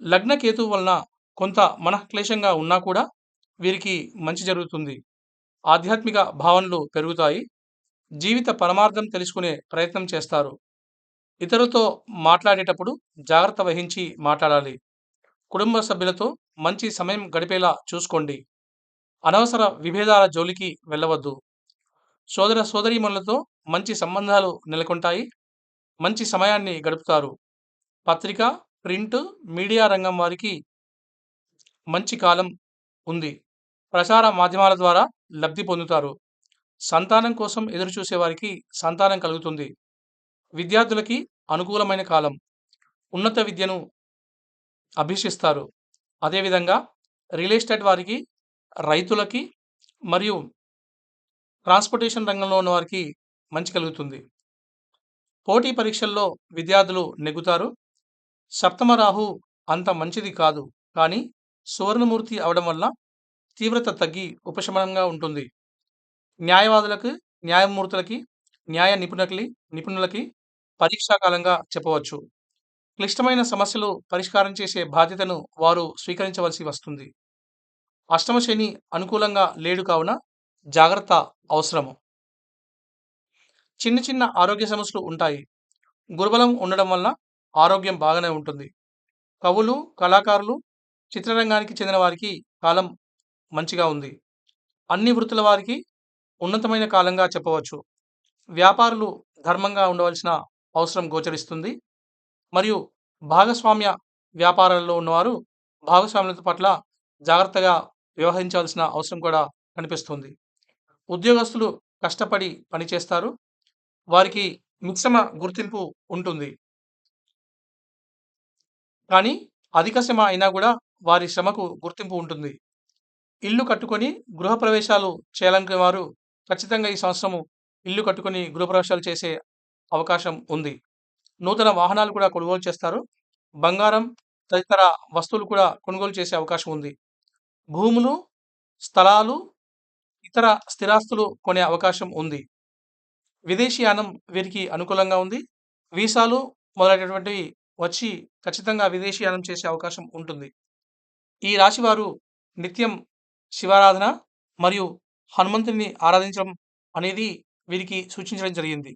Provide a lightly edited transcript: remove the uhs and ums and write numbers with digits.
లగ్న కేతువు వలన కొంత మనఃక్లేశంగా ఉన్నా కూడా వీరికి మంచి జరుగుతుంది. ఆధ్యాత్మిక భావనలు పెరుగుతాయి. జీవిత పరమార్థం తెలుసుకునే ప్రయత్నం చేస్తారు. ఇతరులతో మాట్లాడేటప్పుడు జాగ్రత్త వహించి మాట్లాడాలి. కుటుంబ సభ్యులతో మంచి సమయం గడిపేలా చూసుకోండి. అనవసర విభేదాల జోలికి వెళ్ళవద్దు. సోదర సోదరీమణులతో మంచి సంబంధాలు నెలకొంటాయి. మంచి సమయాన్ని గడుపుతారు. పత్రిక, ప్రింట్, మీడియా రంగం వారికి మంచి కాలం ఉంది. ప్రసార మాధ్యమాల ద్వారా లబ్ధి పొందుతారు. సంతానం కోసం ఎదురుచూసే వారికి సంతానం కలుగుతుంది. విద్యార్థులకి అనుకూలమైన కాలం. ఉన్నత విద్యను అభ్యసిస్తారు. అదేవిధంగా రియల్ ఎస్టేట్ వారికి, రైతులకి మరియు ట్రాన్స్‌పోర్టేషన్ రంగంలో ఉన్న వారికి మంచి కలుగుతుంది. పోటీ పరీక్షల్లో విద్యార్థులు నెగ్గుతారు. సప్తమ రాహు అంత మంచిది కాదు. కానీ సువర్ణమూర్తి అవడం వల్ల తీవ్రత తగ్గి ఉపశమనంగా ఉంటుంది. న్యాయవాదులకు, న్యాయమూర్తులకి, న్యాయ నిపుణులకి పరీక్షా కాలంగా చెప్పవచ్చు. క్లిష్టమైన సమస్యలు పరిష్కారం చేసే బాధ్యతను వారు స్వీకరించవలసి వస్తుంది. అష్టమ శని అనుకూలంగా లేడు కావున జాగ్రత్త అవసరము. చిన్న చిన్న ఆరోగ్య సమస్యలు ఉంటాయి. గురుబలం ఉండడం వలన ఆరోగ్యం బాగానే ఉంటుంది. కవులు, కళాకారులు, చిత్రరంగానికి చెందిన వారికి కాలం మంచిగా ఉంది. అన్ని వృత్తుల వారికి ఉన్నతమైన కాలంగా చెప్పవచ్చు. వ్యాపారులు ధర్మంగా ఉండవలసిన అవసరం గోచరిస్తుంది. మరియు భాగస్వామ్య వ్యాపారాల్లో ఉన్నవారు భాగస్వాములత పట్ల జాగ్రత్తగా వ్యవహరించాల్సిన అవసరం కూడా కనిపిస్తుంది. ఉద్యోగస్తులు కష్టపడి పనిచేస్తారు. వారికి మిశ్రమ గుర్తింపు ఉంటుంది. కానీ అధిక శ్రమ అయినా కూడా వారి శ్రమకు గుర్తింపు ఉంటుంది. ఇల్లు కట్టుకొని గృహప్రవేశాలు చేయాలనుకునే వారు ఖచ్చితంగా ఈ సంవత్సరము ఇల్లు కట్టుకొని గృహప్రవేశాలు చేసే అవకాశం ఉంది. నూతన వాహనాలు కూడా కొనుగోలు చేస్తారు. బంగారం తదితర వస్తువులు కూడా కొనుగోలు చేసే అవకాశం ఉంది. భూములు, స్థలాలు, ఇతర స్థిరాస్తులు కొనే అవకాశం ఉంది. విదేశీయానం వీరికి అనుకూలంగా ఉంది. వీసాలు మొదలైనటువంటివి వచ్చి ఖచ్చితంగా విదేశీయానం చేసే అవకాశం ఉంటుంది. ఈ రాశివారు నిత్యం శివారాధన మరియు హనుమంతుడిని ఆరాధించడం అనేది వీరికి సూచించడం జరిగింది.